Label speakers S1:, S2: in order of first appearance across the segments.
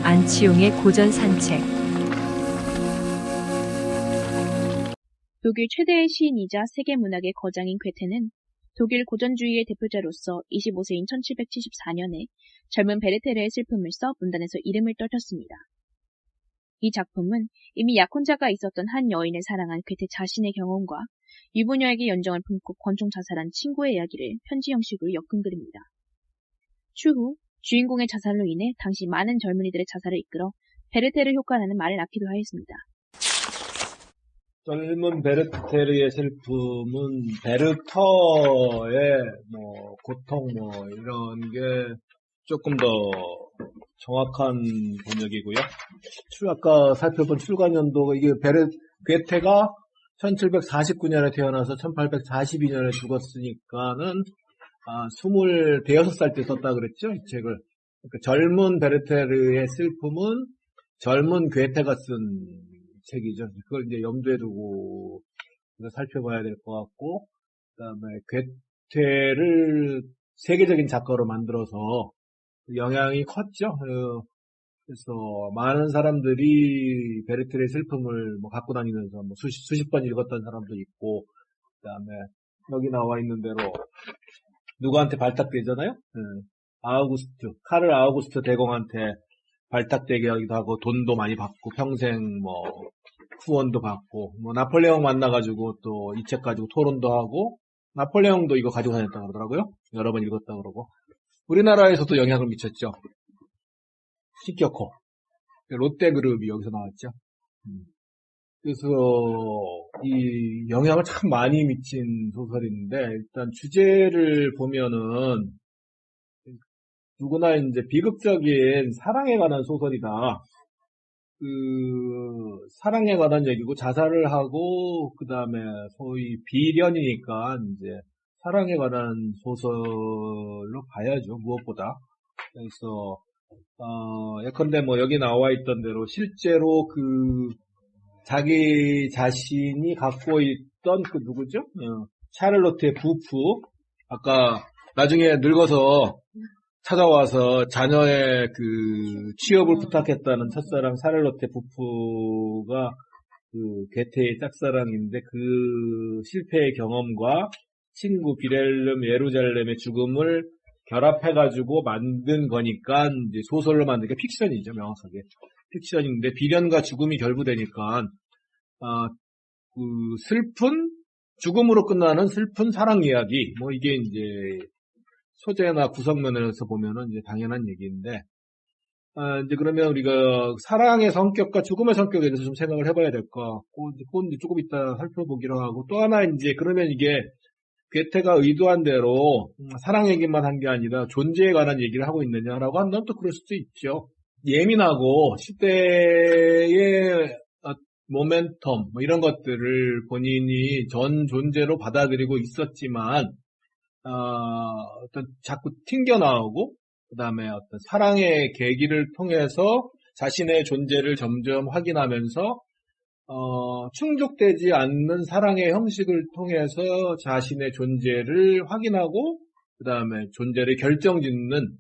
S1: 안치용의 고전 산책.
S2: 독일 최대의 시인이자 세계 문학의 거장인 괴테는 독일 고전주의의 대표자로서 25세인 1774년에 젊은 베르테르의 슬픔을 써 문단에서 이름을 떨쳤습니다. 이 작품은 이미 약혼자가 있었던 한 여인을 사랑한 괴테 자신의 경험과 유부녀에게 연정을 품고 권총 자살한 친구의 이야기를 편지 형식으로 엮은 글입니다. 추후 주인공의 자살로 인해 당시 많은 젊은이들의 자살을 이끌어 베르테르 효과라는 말을 낳기도 하였습니다.
S3: 젊은 베르테르의 슬픔은 베르터의 고통 이런 게 조금 더 정확한 번역이고요. 아까 살펴본 출간연도가 이게 괴테가 1749년에 태어나서 1842년에 죽었으니까는 26살 때 썼다 그랬죠, 이 책을. 그러니까 젊은 베르테르의 슬픔은 젊은 괴테가 쓴 책이죠. 그걸 이제 염두에 두고 살펴봐야 될 것 같고, 그다음에 괴테를 세계적인 작가로 만들어서 영향이 컸죠. 그래서 많은 사람들이 베르테르의 슬픔을 갖고 다니면서 수십 번 읽었던 사람도 있고, 그다음에 여기 나와 있는 대로 누구한테 발탁되잖아요. 카를 아우구스트 대공한테 발탁되게 하기도 하고 돈도 많이 받고 평생 후원도 받고 나폴레옹 만나가지고 또 이 책 가지고 토론도 하고 나폴레옹도 이거 가지고 다녔다 그러더라고요. 여러 번 읽었다 그러고 우리나라에서도 영향을 미쳤죠. 식격호 롯데그룹이 여기서 나왔죠. 그래서 이 영향을 참 많이 미친 소설인데 일단 주제를 보면은 누구나 이제 비극적인 사랑에 관한 소설이다. 사랑에 관한 얘기고 자살을 하고 그다음에 소위 비련이니까 이제 사랑에 관한 소설로 봐야죠. 무엇보다. 그래서 예컨대 여기 나와 있던 대로 실제로 자기 자신이 갖고 있던 누구죠? 샤를로트의 부부. 아까 나중에 늙어서 찾아와서 자녀의 취업을 부탁했다는 첫사랑 샤를로테 부부가 괴테의 짝사랑인데 실패의 경험과 친구 비렐름 예루잘렘의 죽음을 결합해가지고 만든 거니까 이제 소설로 만든 게 픽션이죠, 명확하게. 픽션인데 비련과 죽음이 결부되니까 죽음으로 끝나는 슬픈 사랑 이야기 이게 이제 소재나 구성면에서 보면은 이제 당연한 얘기인데, 이제 그러면 우리가 사랑의 성격과 죽음의 성격에 대해서 좀 생각을 해봐야 될 것 같고, 그건 이제 조금 이따 살펴보기로 하고, 또 하나 이제 그러면 이게 괴테가 의도한 대로 사랑 얘기만 한 게 아니라 존재에 관한 얘기를 하고 있느냐라고 한다면 또 그럴 수도 있죠. 예민하고 시대의 모멘텀 이런 것들을 본인이 전 존재로 받아들이고 있었지만 어떤 자꾸 튕겨나오고 그다음에 어떤 사랑의 계기를 통해서 자신의 존재를 점점 확인하면서 충족되지 않는 사랑의 형식을 통해서 자신의 존재를 확인하고 그다음에 존재를 결정짓는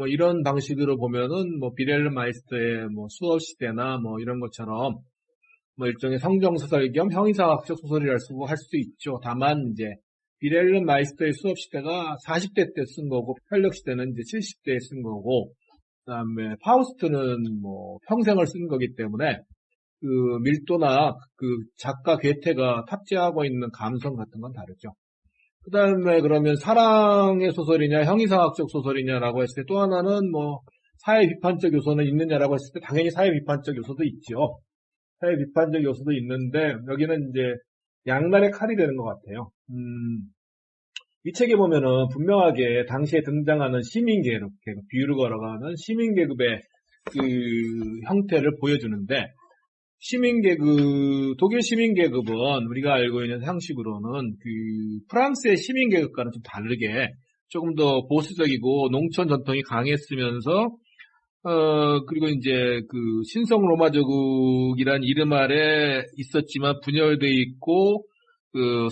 S3: 이런 방식으로 보면은 비렐름 마이스터의 수업 시대나 이런 것처럼 일종의 성정소설 겸 형이상학적 소설이라고 할 수도 있죠. 다만 이제 비렐름 마이스터의 수업 시대가 40대 때 쓴 거고 편력 시대는 이제 70대에 쓴 거고 그다음에 파우스트는 평생을 쓴 거기 때문에 밀도나 작가 괴테가 탑재하고 있는 감성 같은 건 다르죠. 그다음에 그러면 사랑의 소설이냐 형이상학적 소설이냐라고 했을 때 또 하나는 사회 비판적 요소는 있느냐라고 했을 때 당연히 사회 비판적 요소도 있죠. 사회 비판적 요소도 있는데 여기는 이제 양날의 칼이 되는 것 같아요. 이 책에 보면은 분명하게 당시에 등장하는 시민계급, 비유를 걸어가는 시민계급의 형태를 보여주는데 독일 시민계급은 우리가 알고 있는 상식으로는 프랑스의 시민계급과는 좀 다르게 조금 더 보수적이고 농촌 전통이 강했으면서 그리고 이제 신성 로마 제국이란 이름 아래 있었지만 분열돼 있고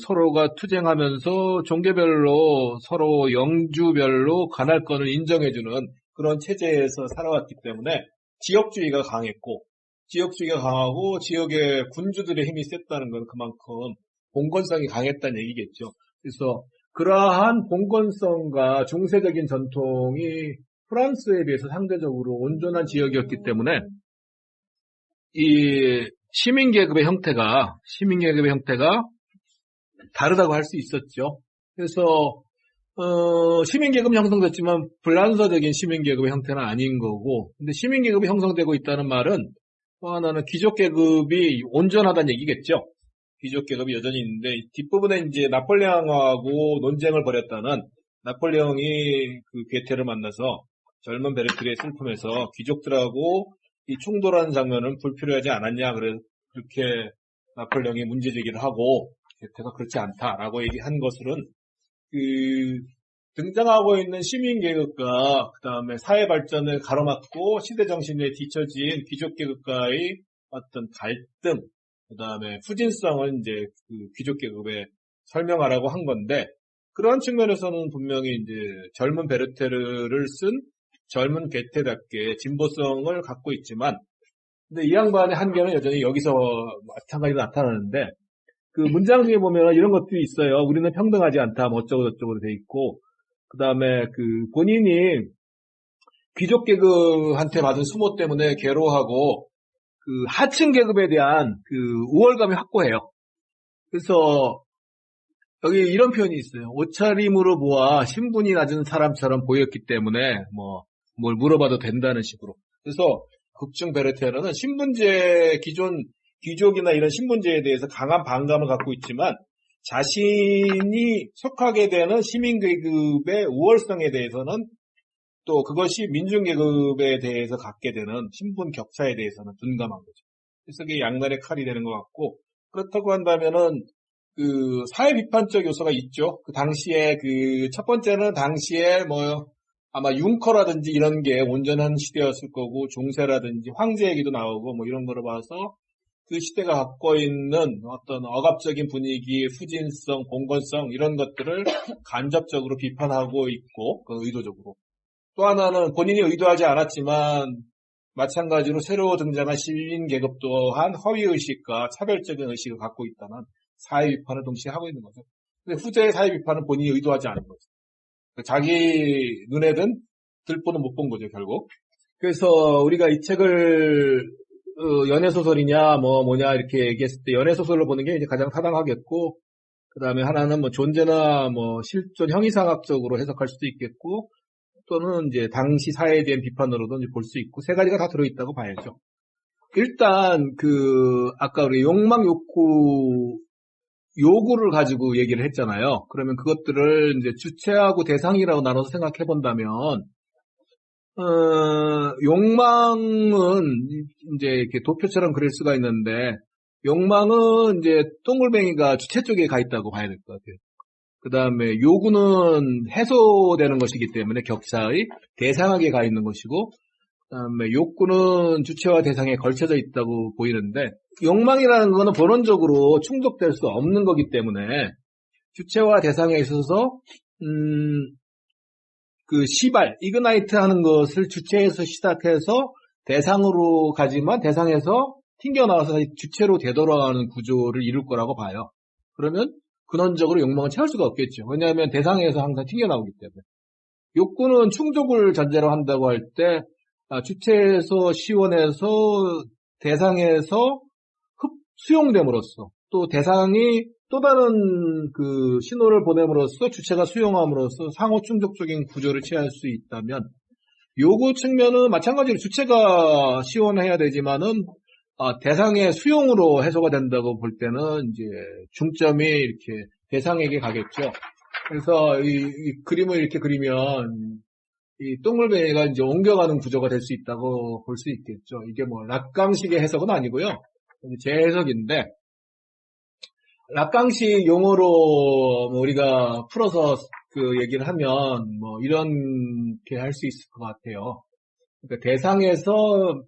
S3: 서로가 투쟁하면서 종교별로 서로 영주별로 관할권을 인정해주는 그런 체제에서 살아왔기 때문에 지역주의가 강했고, 지역주의가 강하고 지역의 군주들의 힘이 셌다는 건 그만큼 봉건성이 강했다는 얘기겠죠. 그래서 그러한 봉건성과 중세적인 전통이 프랑스에 비해서 상대적으로 온전한 지역이었기 때문에 이 시민계급의 형태가 다르다고 할 수 있었죠. 그래서 시민계급이 형성됐지만 불란서적인 시민계급의 형태는 아닌 거고, 근데 시민계급이 형성되고 있다는 말은 또 하나는 귀족계급이 온전하다는 얘기겠죠. 귀족계급이 여전히 있는데 뒷부분에 이제 나폴레옹하고 논쟁을 벌였다는 나폴레옹이 그 괴테를 만나서 젊은 베르테르의 슬픔에서 귀족들하고 이 충돌하는 장면은 불필요하지 않았냐, 그렇게 나폴레옹이 문제제기를 하고 괴테가 그렇지 않다라고 얘기한 것은 등장하고 있는 시민계급과 그 다음에 사회 발전을 가로막고 시대 정신에 뒤처진 귀족계급과의 어떤 갈등, 그 다음에 후진성을 이제 그 귀족계급에 설명하라고 한 건데, 그러한 측면에서는 분명히 이제 젊은 베르테르를 쓴 젊은 괴테답게 진보성을 갖고 있지만, 근데 이 양반의 한계는 여전히 여기서 마찬가지로 나타나는데, 그 문장 중에 보면 이런 것들이 있어요. 우리는 평등하지 않다, 뭐 어쩌고저쩌고 돼 있고, 그 다음에 그 본인이 귀족계급한테 받은 수모 때문에 괴로워하고, 그 하층 계급에 대한 그 우월감이 확고해요. 그래서 여기 이런 표현이 있어요. 옷차림으로 보아 신분이 낮은 사람처럼 보였기 때문에 뭘 물어봐도 된다는 식으로. 그래서 극중 베르테르는 신분제, 기존 귀족이나 이런 신분제에 대해서 강한 반감을 갖고 있지만 자신이 속하게 되는 시민계급의 우월성에 대해서는 또 그것이 민중계급에 대해서 갖게 되는 신분 격차에 대해서는 둔감한 거죠. 그래서 그게 양날의 칼이 되는 것 같고, 그렇다고 한다면은 그 사회 비판적 요소가 있죠. 그 당시에 그 첫 번째는 당시에 아마 융커라든지 이런 게 온전한 시대였을 거고, 중세라든지 황제 얘기도 나오고 이런 거를 봐서 그 시대가 갖고 있는 어떤 억압적인 분위기, 후진성, 봉건성 이런 것들을 간접적으로 비판하고 있고, 그 의도적으로. 또 하나는 본인이 의도하지 않았지만 마찬가지로 새로 등장한 시민계급 또한 허위의식과 차별적인 의식을 갖고 있다는 사회 비판을 동시에 하고 있는 거죠. 근데 후제의 사회 비판은 본인이 의도하지 않은 거죠. 자기 눈에 들보는 못 본 거죠, 결국. 그래서 우리가 이 책을 연애소설이냐 뭐냐 이렇게 얘기했을 때 연애소설로 보는 게 이제 가장 타당하겠고, 그 다음에 하나는 존재나 실존 형이상학적으로 해석할 수도 있겠고, 또는 이제 당시 사회에 대한 비판으로도 볼 수 있고, 세 가지가 다 들어있다고 봐야죠. 일단 아까 우리 욕망, 욕구, 요구를 가지고 얘기를 했잖아요. 그러면 그것들을 이제 주체하고 대상이라고 나눠서 생각해 본다면, 욕망은 이제 이렇게 도표처럼 그릴 수가 있는데, 욕망은 이제 동글뱅이가 주체 쪽에 가 있다고 봐야 될 것 같아요. 그 다음에 요구는 해소되는 것이기 때문에 격차의 대상하게 가 있는 것이고, 그 다음에 욕구는 주체와 대상에 걸쳐져 있다고 보이는데, 욕망이라는 거는 본원적으로 충족될 수 없는 거기 때문에 주체와 대상에 있어서 그 시발, 이그나이트 하는 것을 주체에서 시작해서 대상으로 가지만 대상에서 튕겨나와서 주체로 되돌아가는 구조를 이룰 거라고 봐요. 그러면 근원적으로 욕망을 채울 수가 없겠죠. 왜냐하면 대상에서 항상 튕겨나오기 때문에. 욕구는 충족을 전제로 한다고 할 때 주체에서 시원해서 대상에서 수용됨으로써, 또 대상이 또 다른 그 신호를 보냄으로써 주체가 수용함으로써 상호 충족적인 구조를 취할 수 있다면, 요구 측면은 마찬가지로 주체가 시원해야 되지만은 대상의 수용으로 해소가 된다고 볼 때는 이제 중점이 이렇게 대상에게 가겠죠. 그래서 이 그림을 이렇게 그리면 이 동글뱅이가 이제 옮겨가는 구조가 될 수 있다고 볼 수 있겠죠. 이게 락강식의 해석은 아니고요. 제 해석인데, 락강식 용어로 우리가 풀어서 그 얘기를 하면 이렇게 할 수 있을 것 같아요. 그러니까 대상에서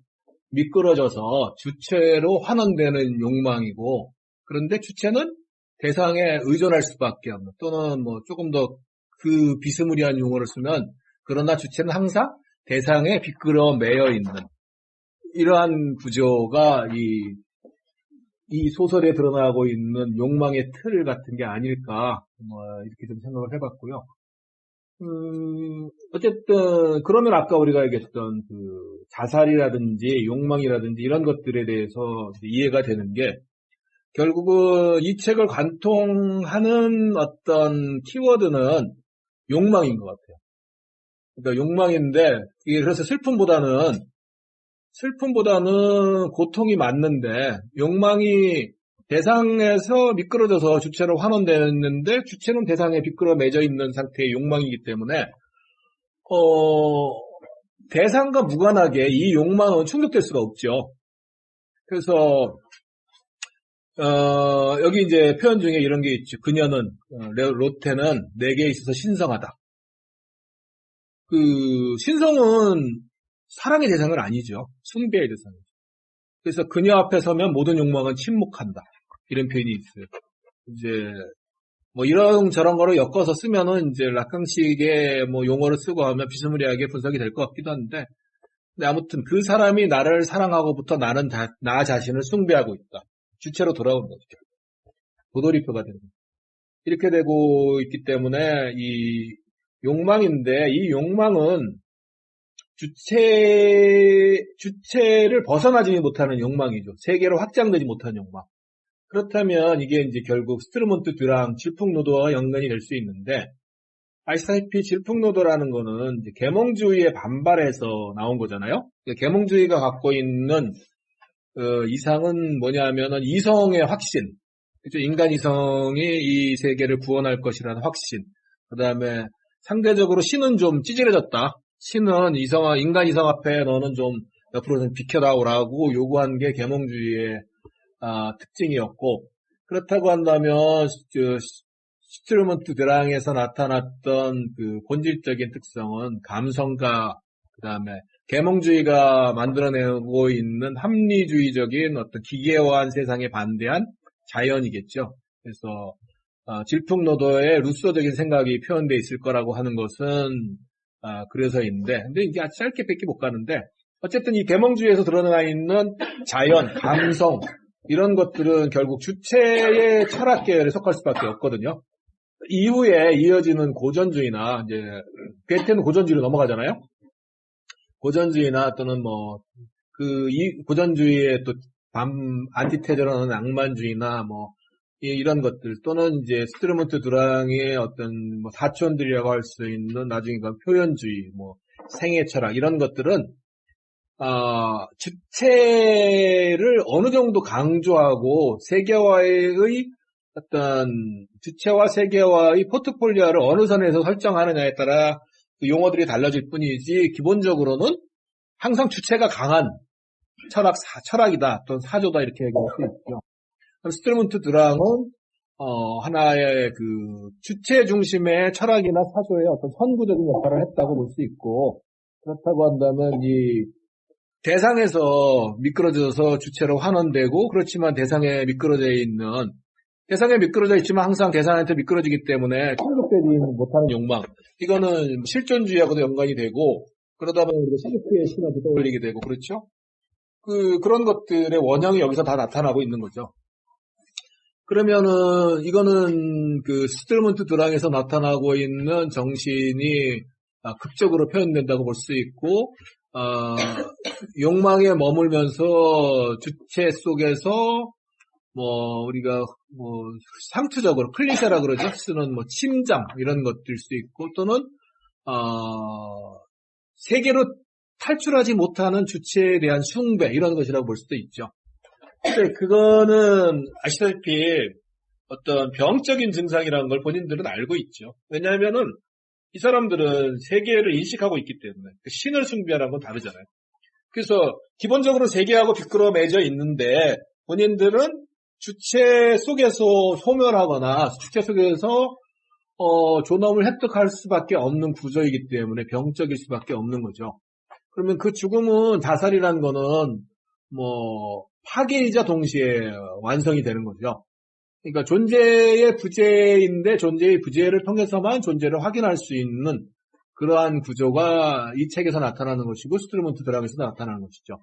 S3: 미끄러져서 주체로 환원되는 욕망이고, 그런데 주체는 대상에 의존할 수밖에 없는, 또는 조금 더 그 비스무리한 용어를 쓰면, 그러나 주체는 항상 대상에 미끄러워 매여 있는, 이러한 구조가 이 소설에 드러나고 있는 욕망의 틀 같은 게 아닐까, 이렇게 좀 생각을 해봤고요. 어쨌든, 그러면 아까 우리가 얘기했던 자살이라든지 욕망이라든지 이런 것들에 대해서 이해가 되는 게, 결국은 이 책을 관통하는 어떤 키워드는 욕망인 것 같아요. 그러니까 욕망인데, 그래서 슬픔보다는 고통이 맞는데, 욕망이 대상에서 미끄러져서 주체로 환원되는데, 주체는 대상에 미끄러 매져 있는 상태의 욕망이기 때문에, 대상과 무관하게 이 욕망은 충족될 수가 없죠. 그래서, 여기 이제 표현 중에 이런 게 있죠. 그녀는, 로테는 내게 있어서 신성하다. 신성은 사랑의 대상은 아니죠. 숭배의 대상이죠. 그래서 그녀 앞에 서면 모든 욕망은 침묵한다. 이런 표현이 있어요. 이제, 이런저런 거를 엮어서 쓰면은 이제 락강식의 용어를 쓰고 하면 비스무리하게 분석이 될 것 같기도 한데, 근데 아무튼 그 사람이 나를 사랑하고부터 나는 나 자신을 숭배하고 있다. 주체로 돌아오는 거죠. 도돌이표가 되는 거죠. 이렇게 되고 있기 때문에 이 욕망인데, 이 욕망은 주체를 벗어나지 못하는 욕망이죠. 세계로 확장되지 못하는 욕망. 그렇다면 이게 이제 결국 스트르몬트 듀랑 질풍노도와 연관이 될 수 있는데, 아시다시피 질풍노도라는 거는 이제 계몽주의에 반발해서 나온 거잖아요. 계몽주의가 갖고 있는 이상은 뭐냐면은 이성의 확신, 그렇죠? 인간 이성이 이 세계를 구원할 것이라는 확신. 그 다음에 상대적으로 신은 좀 찌질해졌다. 신은 인간 이성 앞에 너는 좀 옆으로 좀 비켜다오라고 요구한 게 계몽주의의 특징이었고, 그렇다고 한다면 스트루먼트 드랑에서 나타났던 그 본질적인 특성은 감성과 그다음에 계몽주의가 만들어내고 있는 합리주의적인 어떤 기계화한 세상에 반대한 자연이겠죠. 그래서 질풍노도의 루소적인 생각이 표현되어 있을 거라고 하는 것은 그래서인데, 근데 이게 아주 짧게 뺏기 못 가는데, 어쨌든 이 계몽주의에서 드러나 있는 자연, 감성 이런 것들은 결국 주체의 철학 계열에 속할 수밖에 없거든요. 이후에 이어지는 고전주의나 이제 괴테는 고전주의로 넘어가잖아요. 고전주의나 또는 이 고전주의의 또 안티테저로는 낭만주의나 이런 것들 또는 이제 스트르먼트 두랑의 어떤 사촌들이라고 할 수 있는 나중에 표현주의, 생애 철학 이런 것들은 주체를 어느 정도 강조하고 세계화의 어떤 주체와 세계화의 포트폴리오를 어느 선에서 설정하느냐에 따라 그 용어들이 달라질 뿐이지 기본적으로는 항상 주체가 강한 철학이다 또는 사조다 이렇게 얘기할 수 있죠. 스트르먼트 드랑은 하나의 그 주체 중심의 철학이나 사조의 어떤 선구적인 역할을 했다고 볼 수 있고, 그렇다고 한다면 이 대상에서 미끄러져서 주체로 환원되고, 그렇지만 대상에 미끄러져 있지만 항상 대상한테 미끄러지기 때문에 충족되지 못하는 욕망, 이거는 실존주의하고도 연관이 되고, 그러다 보면 우리가 시리프의 신화도 떠올리게 되고, 그렇죠? 그런 것들의 원형이 여기서 다 나타나고 있는 거죠. 그러면은 이거는 그 스트르먼트 드랑에서 나타나고 있는 정신이 극적으로 표현된다고 볼 수 있고, 욕망에 머물면서 주체 속에서 우리가 상투적으로 클리셰라 그러죠. 쓰는 침잠 이런 것들 수 있고, 또는 세계로 탈출하지 못하는 주체에 대한 숭배 이런 것이라고 볼 수도 있죠. 근데 그거는 아시다시피 어떤 병적인 증상이라는 걸 본인들은 알고 있죠. 왜냐하면은 이 사람들은 세계를 인식하고 있기 때문에 신을 숭배하는 건 다르잖아요. 그래서 기본적으로 세계하고 비끄러 매져 있는데 본인들은 주체 속에서 소멸하거나 주체 속에서 존엄을 획득할 수밖에 없는 구조이기 때문에 병적일 수밖에 없는 거죠. 그러면 그 죽음은 자살이라는 거는 파괴이자 동시에 완성이 되는 거죠. 그러니까 존재의 부재인데 존재의 부재를 통해서만 존재를 확인할 수 있는 그러한 구조가 이 책에서 나타나는 것이고 스트르먼트 드랑에서 나타나는 것이죠.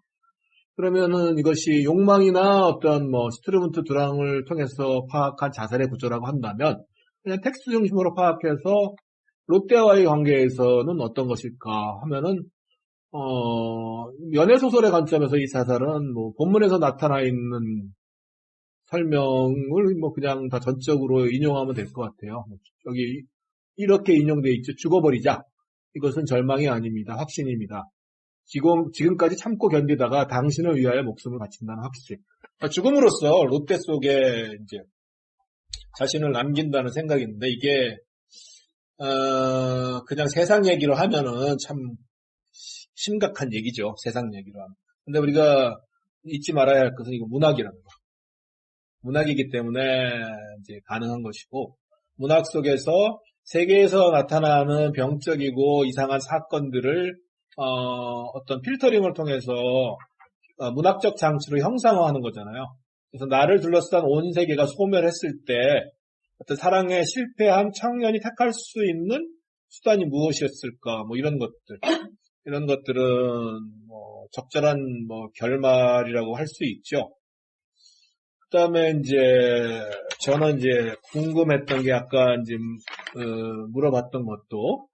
S3: 그러면은 이것이 욕망이나 어떤 뭐 스트루먼트 두랑을 통해서 파악한 자살의 구조라고 한다면 그냥 텍스트 중심으로 파악해서 롯데와의 관계에서는 어떤 것일까 하면은 연애소설의 관점에서 이 자살은 뭐 본문에서 나타나 있는 설명을 뭐 그냥 다 전적으로 인용하면 될 것 같아요. 여기 이렇게 인용되어 있죠. 죽어버리자. 이것은 절망이 아닙니다. 확신입니다. 지금까지 참고 견디다가 당신을 위하여 목숨을 바친다는 확신. 죽음으로써 롯데 속에 이제 자신을 남긴다는 생각이 있는데 이게 그냥 세상 얘기로 하면은 참 심각한 얘기죠. 세상 얘기로 하면. 근데 우리가 잊지 말아야 할 것은 이거 문학이라는 거. 문학이기 때문에 이제 가능한 것이고 문학 속에서 세계에서 나타나는 병적이고 이상한 사건들을 어떤 필터링을 통해서 문학적 장치로 형상화하는 거잖아요. 그래서 나를 둘러싼 온 세계가 소멸했을 때 어떤 사랑에 실패한 청년이 택할 수 있는 수단이 무엇이었을까? 뭐 이런 것들은 뭐 적절한 뭐 결말이라고 할 수 있죠. 그다음에 이제 저는 이제 궁금했던 게 아까 이제 물어봤던 것도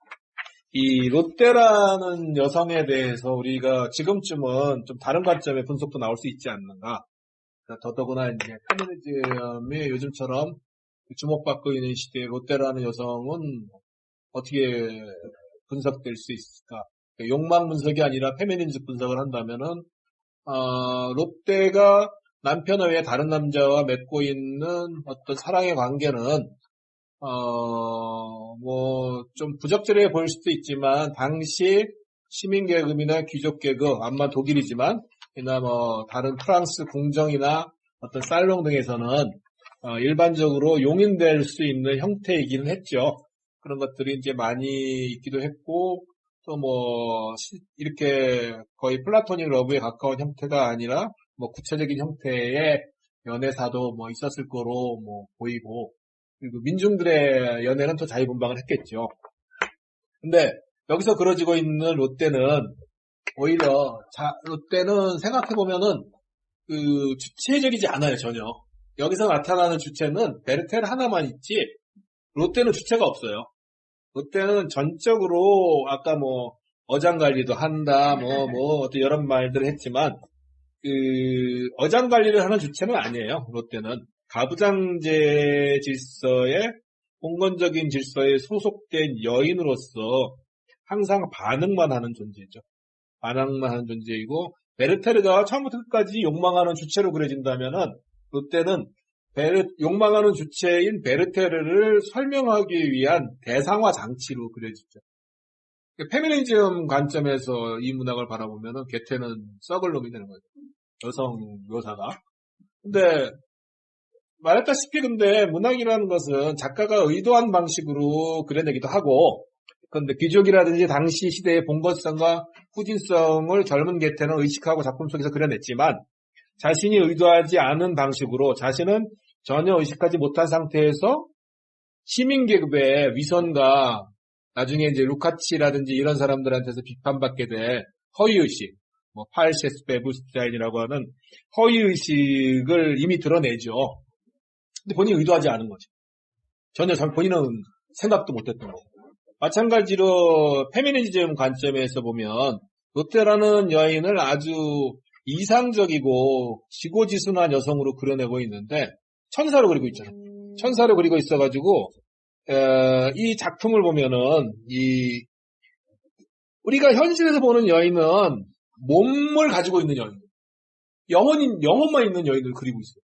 S3: 이 롯데라는 여성에 대해서 우리가 지금쯤은 좀 다른 관점의 분석도 나올 수 있지 않는가. 더더구나 이제 페미니즘이 요즘처럼 주목받고 있는 시대에 롯데라는 여성은 어떻게 분석될 수 있을까? 욕망 분석이 아니라 페미니즘 분석을 한다면은 롯데가 남편 외에 다른 남자와 맺고 있는 어떤 사랑의 관계는 뭐 좀 부적절해 보일 수도 있지만 당시 시민계급이나 귀족계급, 암만 독일이지만 이나 뭐 다른 프랑스 궁정이나 어떤 살롱 등에서는 일반적으로 용인될 수 있는 형태이기는 했죠. 그런 것들이 이제 많이 있기도 했고 또 뭐 이렇게 거의 플라토닉 러브에 가까운 형태가 아니라 뭐 구체적인 형태의 연애사도 뭐 있었을 거로 뭐 보이고 그리고 민중들의 연애는 더 자유분방을 했겠죠. 근데 여기서 그려지고 있는 롯데는 오히려 롯데는 생각해보면은 주체적이지 않아요, 전혀. 여기서 나타나는 주체는 베르테르 하나만 있지 롯데는 주체가 없어요. 롯데는 전적으로 아까 뭐 어장관리도 한다 뭐 어떤 여러 말들을 했지만 어장관리를 하는 주체는 아니에요. 롯데는 가부장제 질서의 봉건적인 질서에 소속된 여인으로서 항상 반응만 하는 존재죠. 반응만 하는 존재이고 베르테르가 처음부터 끝까지 욕망하는 주체로 그려진다면은 롯데는 욕망하는 주체인 베르테르를 설명하기 위한 대상화 장치로 그려지죠. 페미니즘 관점에서 이 문학을 바라보면은 게테는 썩을 놈이 되는 거죠. 여성 묘사가. 근데 말했다시피 근데 문학이라는 것은 작가가 의도한 방식으로 그려내기도 하고 그런데 귀족이라든지 당시 시대의 봉건성과 후진성을 젊은 게테는 의식하고 작품 속에서 그려냈지만 자신이 의도하지 않은 방식으로 자신은 전혀 의식하지 못한 상태에서 시민계급의 위선과 나중에 이제 루카치라든지 이런 사람들한테서 비판받게 될 허위의식, 뭐 팔셰스베부스타인이라고 하는 허위의식을 이미 드러내죠. 근데 본인이 의도하지 않은 거죠. 전혀 본인은 생각도 못했던 거죠. 마찬가지로 페미니즘 관점에서 보면 롯데라는 여인을 아주 이상적이고 지고지순한 여성으로 그려내고 있는데 천사로 그리고 있잖아요. 천사로 그리고 있어가지고 이 작품을 보면은 우리가 현실에서 보는 여인은 몸을 가지고 있는 여인, 영혼만 있는 여인을 그리고 있어요.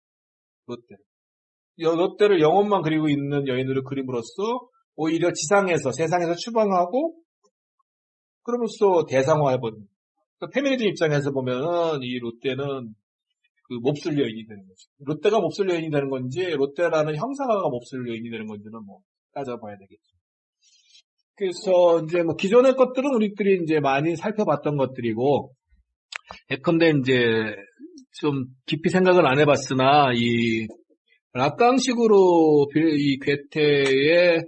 S3: 롯데를 영혼만 그리고 있는 여인으로 그림으로써 오히려 세상에서 추방하고 그러면서 대상화해버립니다. 페미니즘 입장에서 보면은 이 롯데는 몹쓸 여인이 되는 거죠. 롯데가 몹쓸 여인이 되는 건지 롯데라는 형상화가 몹쓸 여인이 되는 건지는 뭐 따져봐야 되겠죠. 그래서 이제 뭐 기존의 것들은 우리들이 이제 많이 살펴봤던 것들이고 예컨대 이제 좀 깊이 생각을 안 해봤으나 이 락강식으로 이 괴테의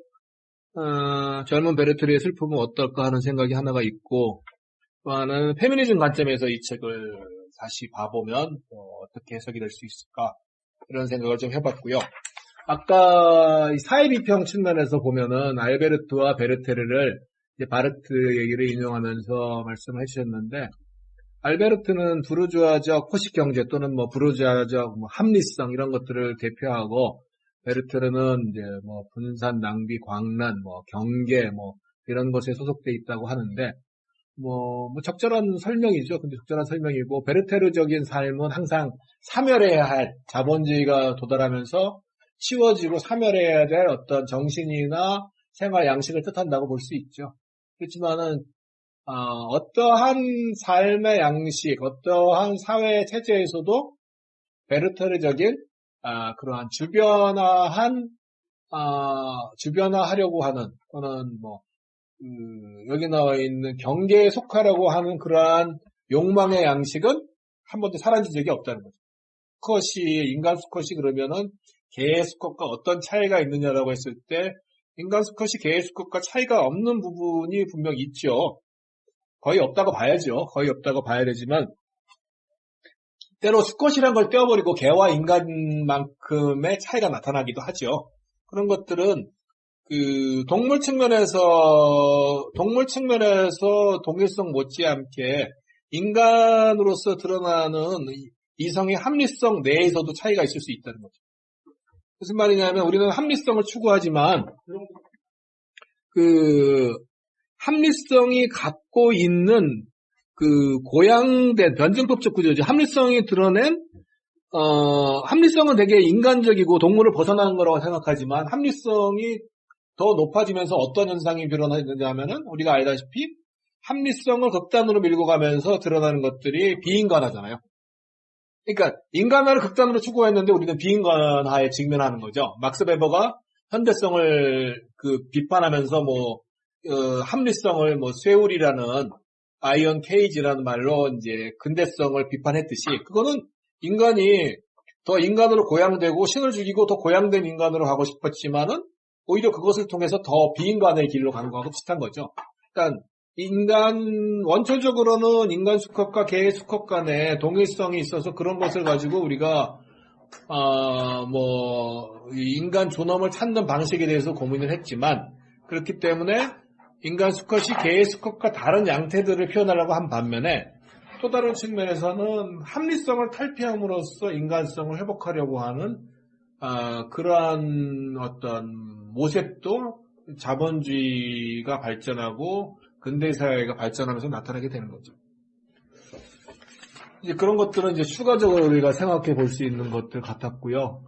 S3: 젊은 베르테르의 슬픔은 어떨까 하는 생각이 하나가 있고 또 하나는 페미니즘 관점에서 이 책을 다시 봐보면 어떻게 해석이 될 수 있을까 이런 생각을 좀 해봤고요. 아까 사회비평 측면에서 보면은 알베르트와 베르테르를 이제 바르트 얘기를 인용하면서 말씀을 해주셨는데, 알베르트는 부르주아적 포식경제 또는 뭐 부르주아적 뭐 합리성 이런 것들을 대표하고, 베르테르는 이제 뭐 분산, 낭비, 광란, 뭐 경계 뭐 이런 것에 소속돼 있다고 하는데, 뭐 적절한 설명이죠. 근데 적절한 설명이고, 베르테르적인 삶은 항상 사멸해야 할, 자본주의가 도달하면서 치워지고 사멸해야 될 어떤 정신이나 생활 양식을 뜻한다고 볼 수 있죠. 그렇지만은 어떠한 삶의 양식, 어떠한 사회 체제에서도 베르테르적인 그러한 주변화하려고 하는, 또는 뭐 여기 나와 있는 경계에 속하려고 하는 그러한 욕망의 양식은 한 번도 사라진 적이 없다는 거죠. 인간 수컷이 그러면은 개의 수컷과 어떤 차이가 있느냐라고 했을 때, 인간 수컷이 개의 수컷과 차이가 없는 부분이 분명 있죠. 거의 없다고 봐야죠. 거의 없다고 봐야 되지만, 때로 수컷이란 걸 떼어버리고 개와 인간만큼의 차이가 나타나기도 하죠. 그런 것들은 동물 측면에서 동일성 못지않게 인간으로서 드러나는 이성의 합리성 내에서도 차이가 있을 수 있다는 거죠. 무슨 말이냐면, 우리는 합리성을 추구하지만 합리성이 갖고 있는 고양된 변증법적 구조죠. 합리성이 드러낸 합리성은 되게 인간적이고 동물을 벗어나는 거라고 생각하지만, 합리성이 더 높아지면서 어떤 현상이 일어나느냐 하면은, 우리가 알다시피 합리성을 극단으로 밀고 가면서 드러나는 것들이 비인간화잖아요. 그러니까 인간화를 극단으로 추구했는데 우리는 비인간화에 직면하는 거죠. 막스 베버가 현대성을 비판하면서 합리성을 쇠울이라는 아이언 케이지라는 말로 이제 근대성을 비판했듯이, 그거는 인간이 더 인간으로 고양되고 신을 죽이고 더 고양된 인간으로 가고 싶었지만은 오히려 그것을 통해서 더 비인간의 길로 가는 거하고 비슷한 거죠. 그러니까 원초적으로는 인간 수컷과 개 수컷 간에 동일성이 있어서 그런 것을 가지고 우리가 인간 존엄을 찾는 방식에 대해서 고민을 했지만, 그렇기 때문에 인간 수컷이 개 수컷과 다른 양태들을 표현하려고 한 반면에, 또 다른 측면에서는 합리성을 탈피함으로써 인간성을 회복하려고 하는 그러한 어떤 모색도 자본주의가 발전하고 근대사회가 발전하면서 나타나게 되는 거죠. 이제 그런 것들은 이제 추가적으로 우리가 생각해 볼 수 있는 것들 같았고요.